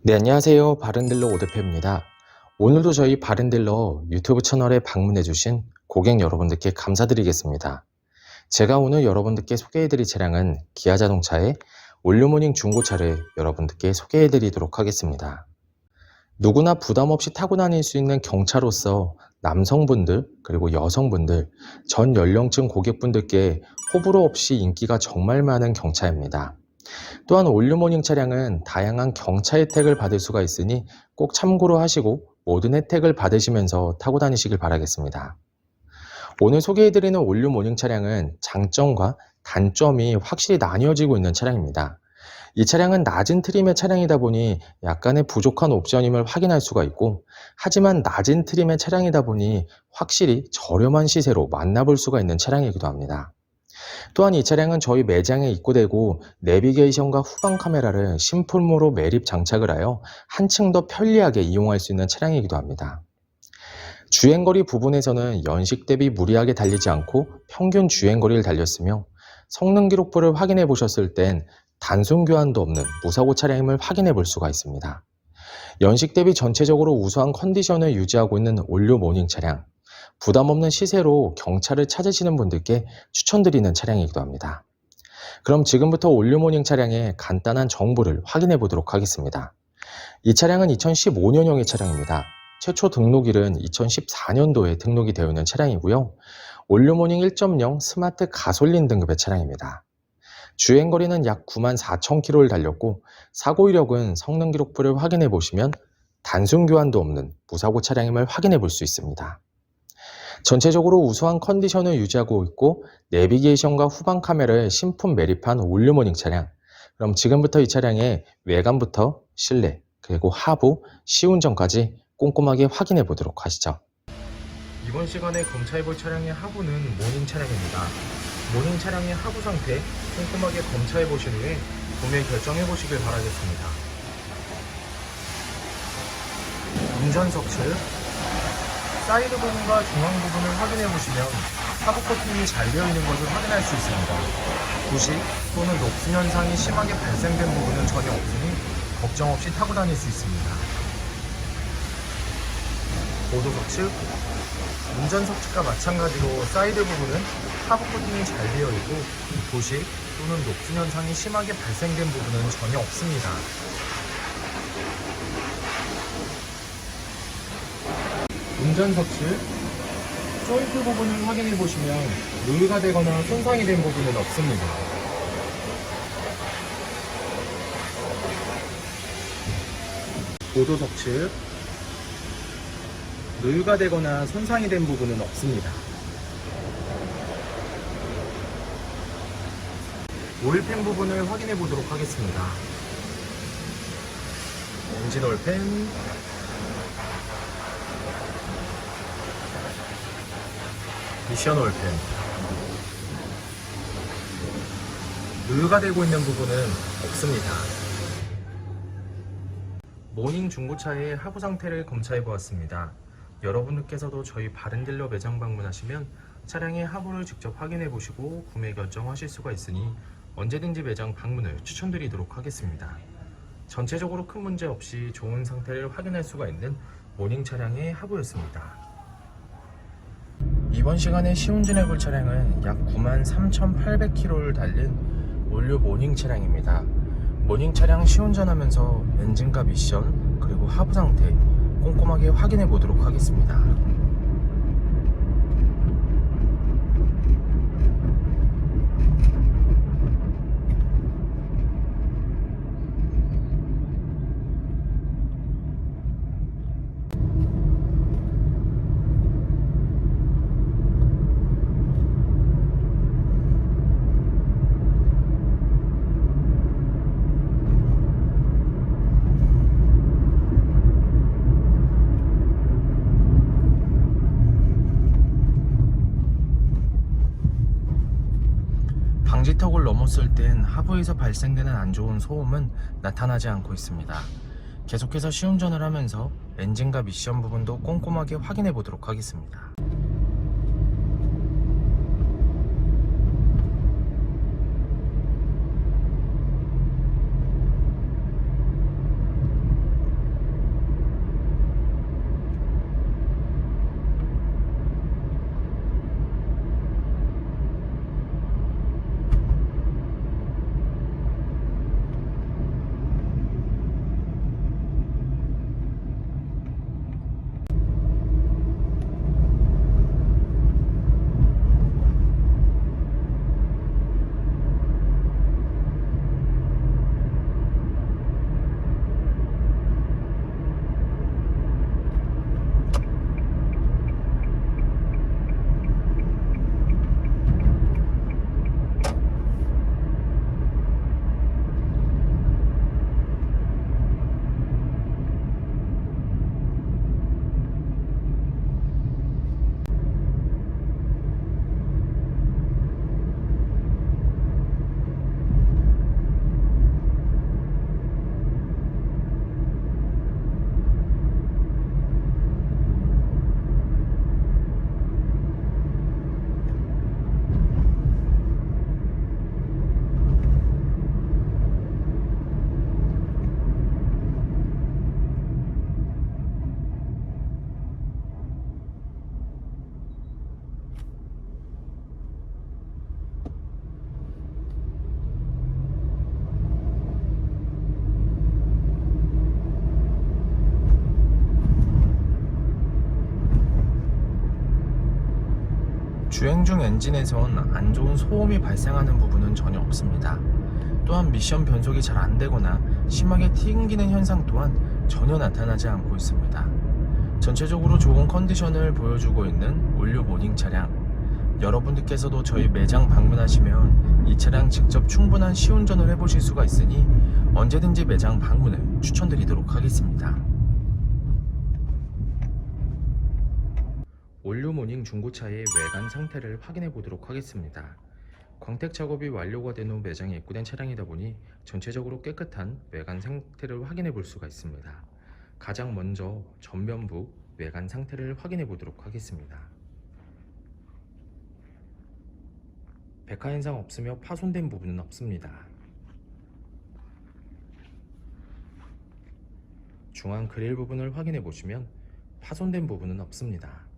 네, 안녕하세요. 바른딜러 오대표입니다. 오늘도 저희 바른딜러 유튜브 채널에 방문해주신 고객 여러분들께 감사드리겠습니다. 제가 오늘 여러분들께 소개해드릴 차량은 기아자동차의 올류모닝 중고차를 여러분들께 소개해드리도록 하겠습니다. 누구나 부담없이 타고 다닐 수 있는 경차로서 남성분들 그리고 여성분들 전 연령층 고객분들께 호불호 없이 인기가 정말 많은 경차입니다. 또한 올류모닝 차량은 다양한 경차 혜택을 받을 수가 있으니 꼭 참고로 하시고 모든 혜택을 받으시면서 타고 다니시길 바라겠습니다. 오늘 소개해드리는 올류모닝 차량은 장점과 단점이 확실히 나뉘어지고 있는 차량입니다. 이 차량은 낮은 트림의 차량이다 보니 약간의 부족한 옵션임을 확인할 수가 있고, 하지만 낮은 트림의 차량이다 보니 확실히 저렴한 시세로 만나볼 수가 있는 차량이기도 합니다. 또한 이 차량은 저희 매장에 입고되고 내비게이션과 후방 카메라를 신품으로 매립 장착을 하여 한층 더 편리하게 이용할 수 있는 차량이기도 합니다. 주행거리 부분에서는 연식 대비 무리하게 달리지 않고 평균 주행거리를 달렸으며, 성능 기록부를 확인해 보셨을 땐 단순 교환도 없는 무사고 차량임을 확인해 볼 수가 있습니다. 연식 대비 전체적으로 우수한 컨디션을 유지하고 있는 올류 모닝 차량, 부담 없는 시세로 경차를 찾으시는 분들께 추천드리는 차량이기도 합니다. 그럼 지금부터 올류모닝 차량의 간단한 정보를 확인해 보도록 하겠습니다. 이 차량은 2015년형의 차량입니다. 최초 등록일은 2014년도에 등록이 되어 있는 차량이고요. 올류모닝 1.0 스마트 가솔린 등급의 차량입니다. 주행거리는 약 94,000km를 달렸고, 사고 이력은 성능 기록부를 확인해 보시면 단순 교환도 없는 무사고 차량임을 확인해 볼 수 있습니다. 전체적으로 우수한 컨디션을 유지하고 있고 내비게이션과 후방 카메라를 신품 매립한 올류모닝 차량. 그럼 지금부터 이 차량의 외관부터 실내 그리고 하부, 시운전까지 꼼꼼하게 확인해 보도록 하시죠. 이번 시간에 검차해볼 차량의 하부는 모닝 차량입니다. 모닝 차량의 하부 상태 꼼꼼하게 검차해 보신 후에 구매 결정해 보시길 바라겠습니다. 운전석 측 사이드 부분과 중앙 부분을 확인해 보시면 하부 코팅이 잘 되어 있는 것을 확인할 수 있습니다. 부식 또는 녹슨 현상이 심하게 발생된 부분은 전혀 없으니 걱정 없이 타고 다닐 수 있습니다. 보조석 측 운전석 측과 마찬가지로 사이드 부분은 하부 코팅이 잘 되어 있고 부식 또는 녹슨 현상이 심하게 발생된 부분은 전혀 없습니다. 운전석 측 조인트 부분을 확인해 보시면 누유가 되거나 손상이 된 부분은 없습니다. 보조석 측 누유가 되거나 손상이 된 부분은 없습니다. 오일팬 부분을 확인해 보도록 하겠습니다. 엔진 오일팬, 미션 오일팬, 누유가 되고 있는 부분은 없습니다. 모닝 중고차의 하부 상태를 검차해 보았습니다. 여러분들께서도 저희 바른딜러 매장 방문하시면 차량의 하부를 직접 확인해 보시고 구매 결정하실 수가 있으니 언제든지 매장 방문을 추천드리도록 하겠습니다. 전체적으로 큰 문제 없이 좋은 상태를 확인할 수가 있는 모닝 차량의 하부였습니다. 이번 시간에 시운전해 볼 차량은 약 93,800km를 달린 올류 모닝 차량입니다. 모닝 차량 시운전하면서 엔진과 미션 그리고 하부 상태 꼼꼼하게 확인해 보도록 하겠습니다. 방지턱을 넘었을 땐 하부에서 발생되는 안 좋은 소음은 나타나지 않고 있습니다. 계속해서 시운전을 하면서 엔진과 미션 부분도 꼼꼼하게 확인해 보도록 하겠습니다. 주행 중 엔진에선 안 좋은 소음이 발생하는 부분은 전혀 없습니다. 또한 미션 변속이 잘 안되거나 심하게 튕기는 현상 또한 전혀 나타나지 않고 있습니다. 전체적으로 좋은 컨디션을 보여주고 있는 올류 모닝 차량, 여러분들께서도 저희 매장 방문하시면 이 차량 직접 충분한 시운전을 해보실 수가 있으니 언제든지 매장 방문을 추천드리도록 하겠습니다. 올류 모닝 중고차의 외관 상태를 확인해 보도록 하겠습니다. 광택 작업이 완료가 된 후 매장에 입고된 차량이다 보니 전체적으로 깨끗한 외관 상태를 확인해 볼 수가 있습니다. 가장 먼저 전면부 외관 상태를 확인해 보도록 하겠습니다. 백화 현상 없으며 파손된 부분은 없습니다. 중앙 그릴 부분을 확인해 보시면 파손된 부분은 없습니다.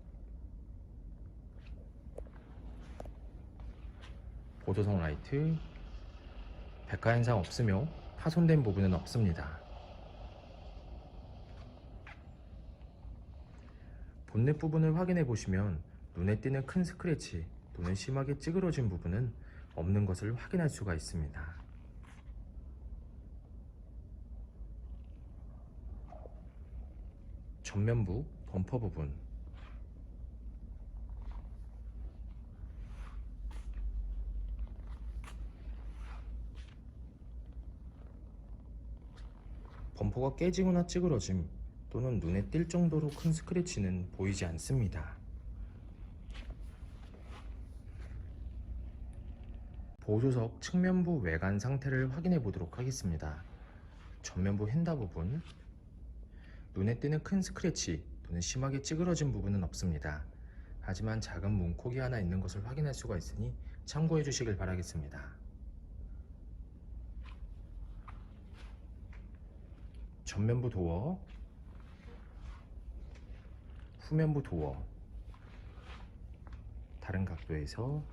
보조석 라이트, 백화 현상 없으며 파손된 부분은 없습니다. 본넷 부분을 확인해 보시면 눈에 띄는 큰 스크래치 또는 심하게 찌그러진 부분은 없는 것을 확인할 수가 있습니다. 전면부 범퍼 부분, 범퍼가 깨지거나 찌그러짐 또는 눈에 띌 정도로 큰 스크래치는 보이지 않습니다. 보조석 측면부 외관 상태를 확인해 보도록 하겠습니다. 전면부 핸다 부분, 눈에 띄는 큰 스크래치 또는 심하게 찌그러진 부분은 없습니다. 하지만 작은 문콕이 하나 있는 것을 확인할 수가 있으니 참고해 주시길 바라겠습니다. 전면부 도어, 후면부 도어, 다른 각도에서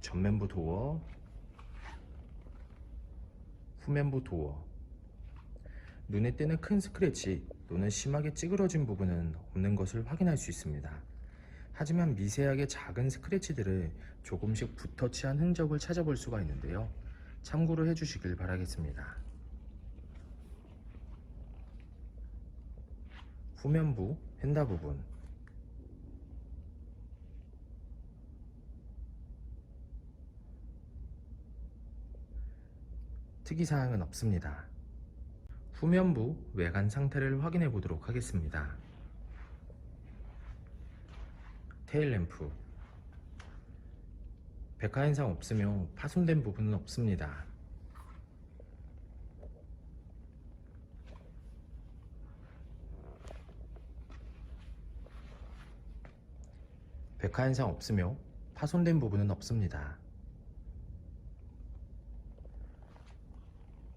전면부 도어, 후면부 도어, 눈에 띄는 큰 스크래치 또는 심하게 찌그러진 부분은 없는 것을 확인할 수 있습니다. 하지만 미세하게 작은 스크래치들을 조금씩 붓터치한 흔적을 찾아볼 수가 있는데요. 참고로 해주시길 바라겠습니다. 후면부 휀다 부분, 특이사항은 없습니다. 후면부 외관 상태를 확인해 보도록 하겠습니다. 테일램프, 백화 현상 없으며 파손된 부분은 없습니다. 백화 현상 없으며 파손된 부분은 없습니다.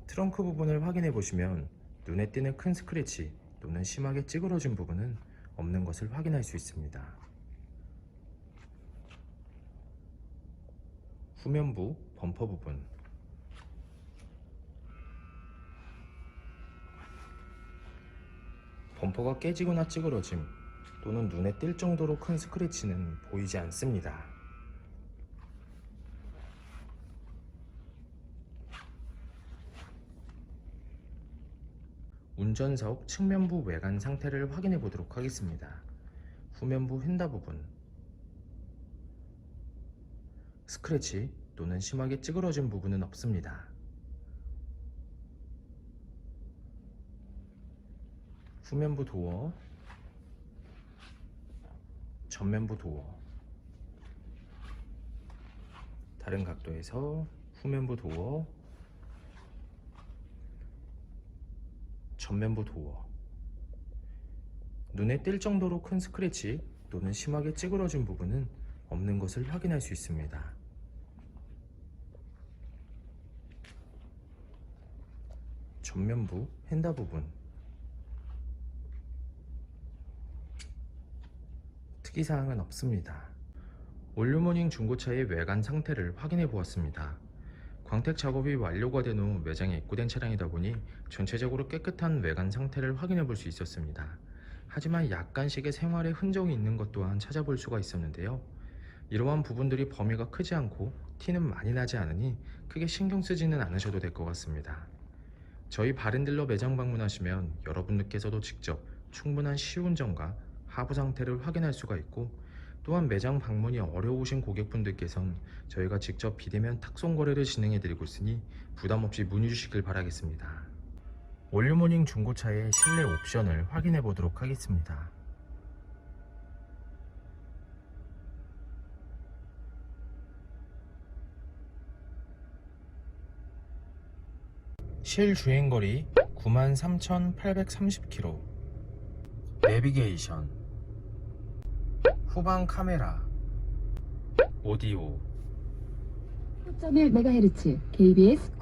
트렁크 부분을 확인해 보시면 눈에 띄는 큰 스크래치 또는 심하게 찌그러진 부분은 없는 것을 확인할 수 있습니다. 후면부 범퍼 부분, 범퍼가 깨지거나 찌그러짐 또는 눈에 띌 정도로 큰 스크래치는 보이지 않습니다. 운전석 측면부 외관 상태를 확인해 보도록 하겠습니다. 후면부 휀다 부분, 스크래치 또는 심하게 찌그러진 부분은 없습니다. 후면부 도어, 전면부 도어, 다른 각도에서 후면부 도어, 전면부 도어, 눈에 띌 정도로 큰 스크래치 또는 심하게 찌그러진 부분은 없는 것을 확인할 수 있습니다. 전면부 휀다 부분, 특이사항은 없습니다. 올류모닝 중고차의 외관 상태를 확인해 보았습니다. 광택 작업이 완료가 된 후 매장에 입고된 차량이다 보니 전체적으로 깨끗한 외관 상태를 확인해 볼 수 있었습니다. 하지만 약간씩의 생활의 흔적이 있는 것 또한 찾아볼 수가 있었는데요. 이러한 부분들이 범위가 크지 않고 티는 많이 나지 않으니 크게 신경 쓰지는 않으셔도 될 것 같습니다. 저희 바른딜러 매장 방문하시면 여러분들께서도 직접 충분한 시운전과 하부 상태를 확인할 수가 있고, 또한 매장 방문이 어려우신 고객분들께선 저희가 직접 비대면 탁송 거래를 진행해 드리고 있으니 부담 없이 문의 주시길 바라겠습니다. 올류모닝 중고차의 실내 옵션을 확인해 보도록 하겠습니다. 실주행거리 93,830km, 내비게이션, 후방 카메라, 오디오, 5.1MHz KBS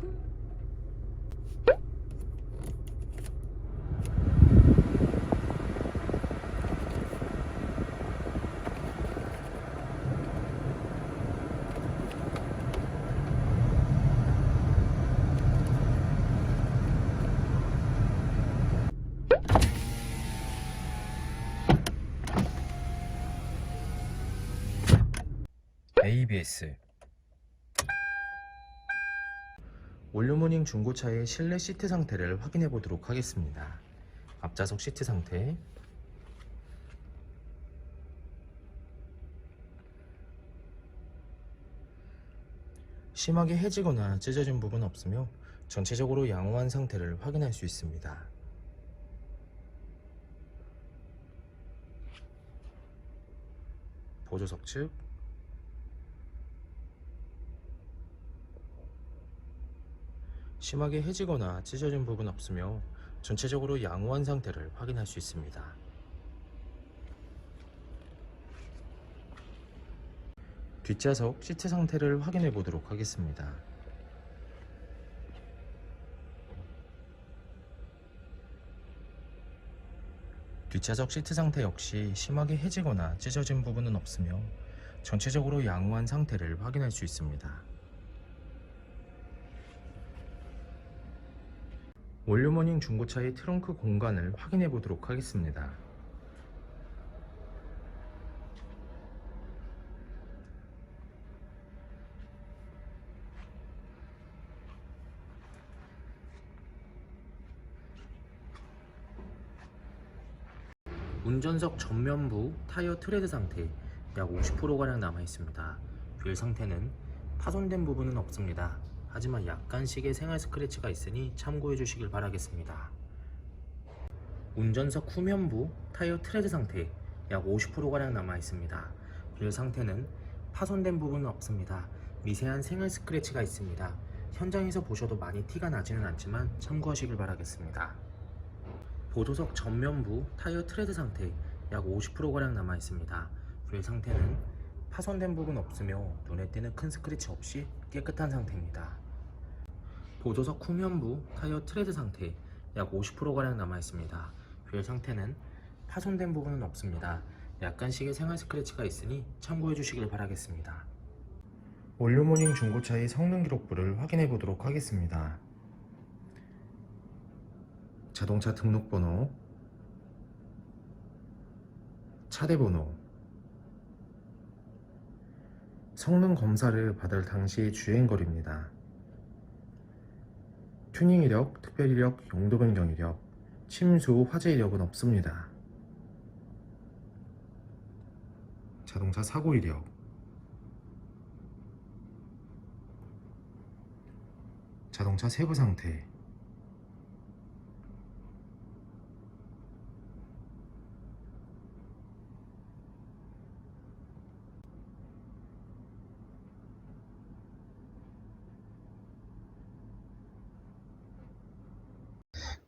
ABS. 올류모닝 중고차의 실내 시트 상태를 확인해 보도록 하겠습니다. 앞좌석 시트 상태, 심하게 해지거나 찢어진 부분 없으며 전체적으로 양호한 상태를 확인할 수 있습니다. 보조석 측, 심하게 해지거나 찢어진 부분 없으며 전체적으로 양호한 상태를 확인할 수 있습니다. 뒷좌석 시트 상태를 확인해 보도록 하겠습니다. 뒷좌석 시트 상태 역시 심하게 해지거나 찢어진 부분은 없으며 전체적으로 양호한 상태를 확인할 수 있습니다. 올류모닝 중고차의 트렁크 공간을 확인해 보도록 하겠습니다. 운전석 전면부 타이어 트레드 상태 약 50%가량 남아 있습니다. 휠 상태는 파손된 부분은 없습니다. 하지만 약간씩의 생활 스크래치가 있으니 참고해 주시길 바라겠습니다. 운전석 후면부 타이어 트레드 상태 약 50%가량 남아 있습니다. 휠 상태는 파손된 부분은 없습니다. 미세한 생활 스크래치가 있습니다. 현장에서 보셔도 많이 티가 나지는 않지만 참고하시길 바라겠습니다. 보조석 전면부 타이어 트레드 상태 약 50%가량 남아 있습니다. 휠 상태는 파손된 부분 없으며 눈에 띄는 큰 스크래치 없이 깨끗한 상태입니다. 보조석 후면부 타이어 트레드 상태 약 50%가량 남아 있습니다. 휠 상태는 파손된 부분은 없습니다. 약간씩의 생활 스크래치가 있으니 참고해 주시길 바라겠습니다. 올류모닝 중고차의 성능 기록부를 확인해 보도록 하겠습니다. 자동차 등록번호, 차대번호, 성능 검사를 받을 당시의 주행거리입니다. 튜닝 이력, 특별 이력, 용도 변경 이력, 침수, 화재 이력은 없습니다. 자동차 사고 이력, 자동차 세부 상태,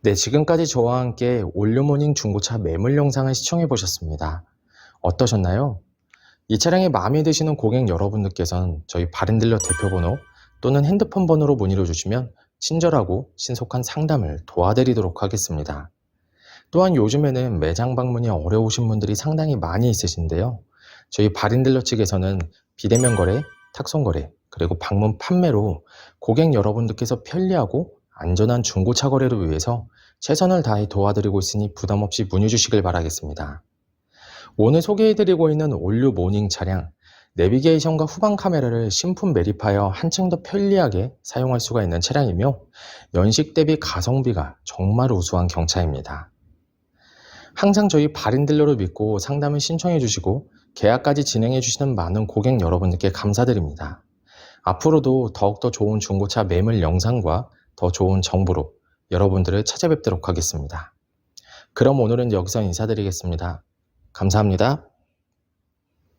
네, 지금까지 저와 함께 올류모닝 중고차 매물 영상을 시청해 보셨습니다. 어떠셨나요? 이 차량이 마음에 드시는 고객 여러분들께서는 저희 바른딜러 대표번호 또는 핸드폰 번호로 문의를 주시면 친절하고 신속한 상담을 도와드리도록 하겠습니다. 또한 요즘에는 매장 방문이 어려우신 분들이 상당히 많이 있으신데요. 저희 바른딜러 측에서는 비대면 거래, 탁송 거래, 그리고 방문 판매로 고객 여러분들께서 편리하고 안전한 중고차 거래를 위해서 최선을 다해 도와드리고 있으니 부담 없이 문의 주시길 바라겠습니다. 오늘 소개해드리고 있는 올류모닝 차량, 내비게이션과 후방 카메라를 신품 매립하여 한층 더 편리하게 사용할 수가 있는 차량이며 연식 대비 가성비가 정말 우수한 경차입니다. 항상 저희 바린딜러를 믿고 상담을 신청해 주시고 계약까지 진행해 주시는 많은 고객 여러분들께 감사드립니다. 앞으로도 더욱더 좋은 중고차 매물 영상과 더 좋은 정보로 여러분들을 찾아뵙도록 하겠습니다. 그럼 오늘은 여기서 인사드리겠습니다. 감사합니다.